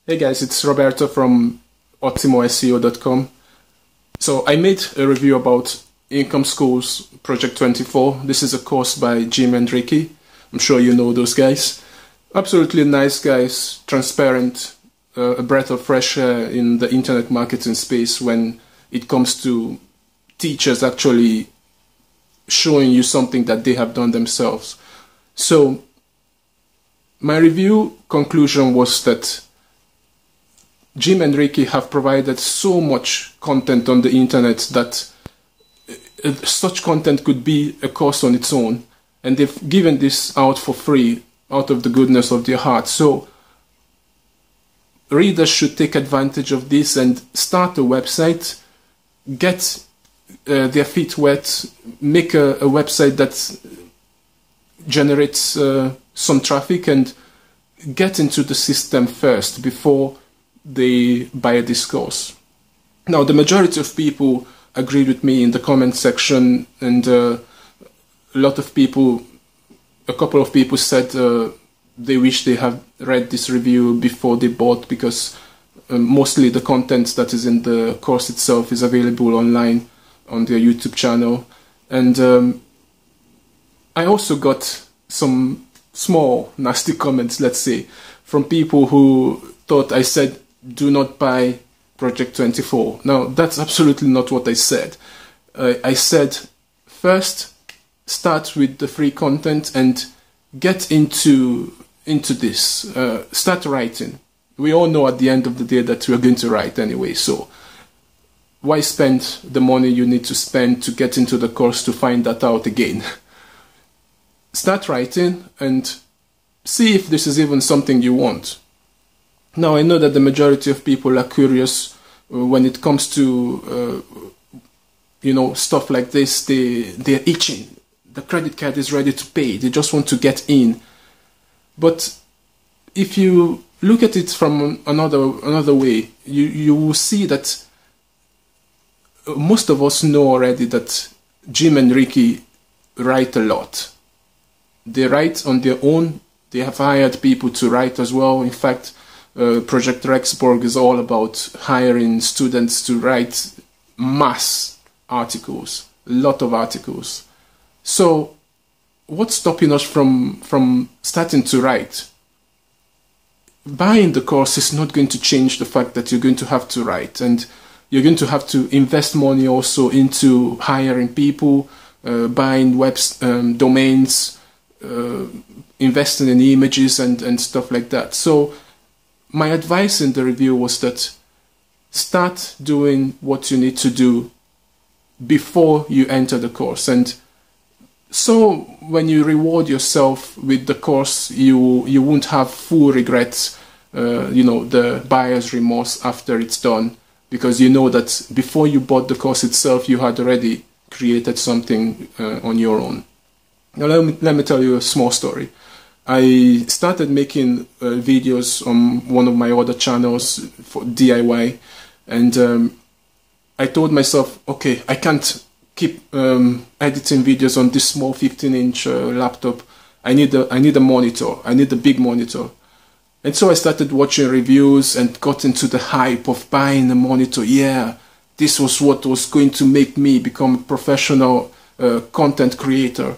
Hey guys, it's Roberto from OttimoSEO.com. So I made a review about Income School's Project 24. This is a course by Jim and Ricky. I'm sure you know those guys. Absolutely nice guys, transparent, a breath of fresh air in the internet marketing space when it comes to teachers actually showing you something that they have done themselves. So my review conclusion was that Jim and Ricky have provided so much content on the internet that such content could be a course on its own, and they've given this out for free out of the goodness of their heart. So readers should take advantage of this and start a website, get their feet wet, make a website that generates some traffic, and get into the system first before they buy this course. Now, the majority of people agreed with me in the comment section, and a couple of people said they wish they have read this review before they bought, because mostly the content that is in the course itself is available online on their YouTube channel. And I also got some small nasty comments, let's say, from people who thought I said do not buy Project 24. Now, that's absolutely not what I said. I said first start with the free content and get into this. Start writing. We all know at the end of the day that we're going to write anyway, so why spend the money you need to spend to get into the course to find that out again? Start writing and see if this is even something you want. Now, I know that the majority of people are curious when it comes to stuff like this. They're itching. The credit card is ready to pay. They just want to get in. But if you look at it from another way, you will see that most of us know already that Jim and Ricky write a lot. They write on their own. They have hired people to write as well. In fact, Project Rexburg is all about hiring students to write mass articles, a lot of articles. So what's stopping us from starting to write? Buying the course is not going to change the fact that you're going to have to write, and you're going to have to invest money also into hiring people, buying domains, investing in images and stuff like that. So my advice in the review was that start doing what you need to do before you enter the course. And so when you reward yourself with the course, you won't have full regrets, the buyer's remorse after it's done, because you know that before you bought the course itself, you had already created something on your own. Now let me tell you a small story. I started making videos on one of my other channels for DIY, and I told myself, okay, I can't keep editing videos on this small 15-inch laptop. I need a monitor. I need a big monitor. And so I started watching reviews and got into the hype of buying a monitor. Yeah, this was what was going to make me become a professional content creator.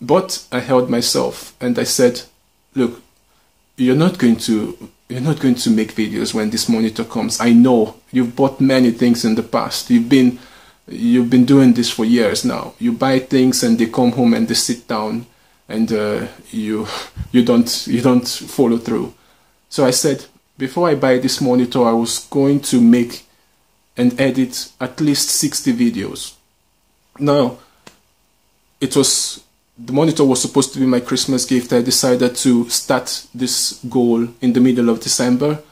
But I held myself and I said, look, you're not going to make videos when this monitor comes. I know you've bought many things in the past. You've been doing this for years now. You buy things and they come home and they sit down, and you don't follow through. So I said, before I buy this monitor, I was going to make and edit at least 60 videos. Now, the monitor was supposed to be my Christmas gift. I decided to start this goal in the middle of December,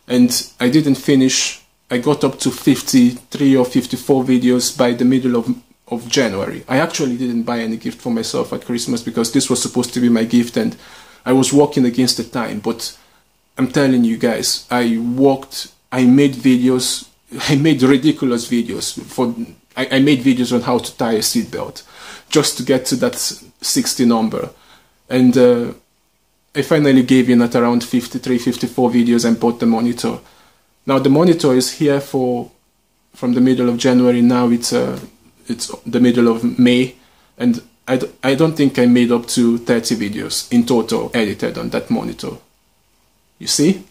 and I didn't finish. I got up to 53 or 54 videos by the middle of January. I actually didn't buy any gift for myself at Christmas because this was supposed to be my gift, and I was working against the time. But I'm telling you guys, I made videos. I made ridiculous videos. I made videos on how to tie a seatbelt just to get to that 60 number. And I finally gave in at around 53, 54 videos and bought the monitor. Now the monitor is here from the middle of January. Now it's the middle of May, and I don't think I made up to 30 videos in total edited on that monitor. You see?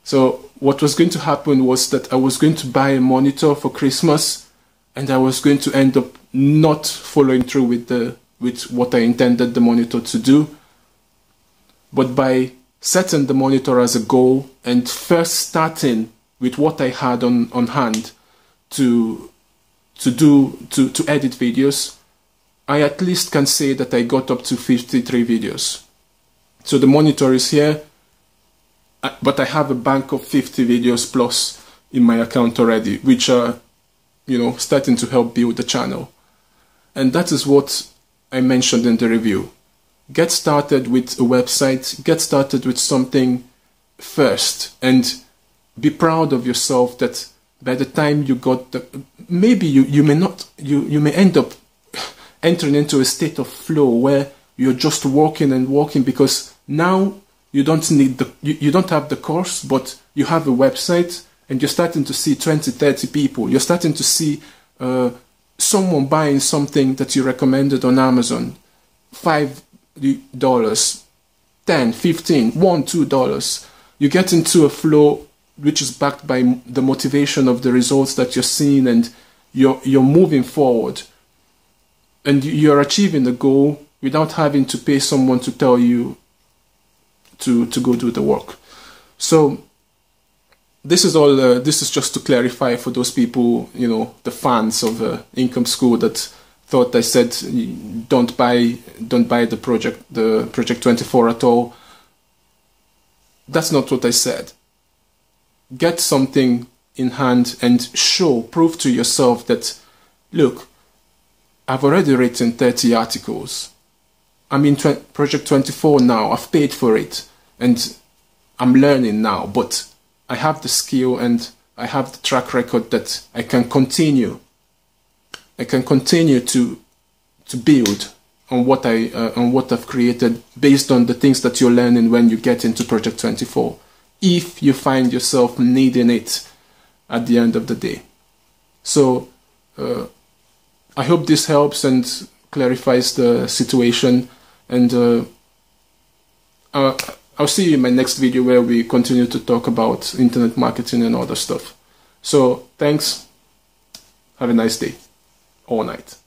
So what was going to happen was that I was going to buy a monitor for Christmas, and I was going to end up not following through with what I intended the monitor to do. But by setting the monitor as a goal and first starting with what I had on hand to edit videos, I at least can say that I got up to 53 videos. So the monitor is here, but I have a bank of 50 videos plus in my account already, which are, you know, starting to help build the channel. And that is what I mentioned in the review. Get started with a website, get started with something first, and be proud of yourself that by the time you got the, maybe you may end up entering into a state of flow where you're just walking and walking, because now you don't need you don't have the course, but you have a website, and you're starting to see 20, 30 people. You're starting to see someone buying something that you recommended on Amazon, $5, $10, $15, $1, $2. You get into a flow which is backed by the motivation of the results that you're seeing, and you're moving forward, and you're achieving the goal without having to pay someone to tell you to go do the work. So this is all. This is just to clarify for those people, you know, the fans of Income School that thought I said don't buy the Project 24 at all. That's not what I said. Get something in hand and prove to yourself that, look, I've already written 30 articles. I'm in Project 24 now. I've paid for it, and I'm learning now, but I have the skill and I have the track record that I can continue. I can continue to build on what I've created based on the things that you're learning when you get into Project 24, if you find yourself needing it at the end of the day. So I hope this helps and clarifies the situation, and I'll see you in my next video where we continue to talk about internet marketing and other stuff. So thanks. Have a nice day or night.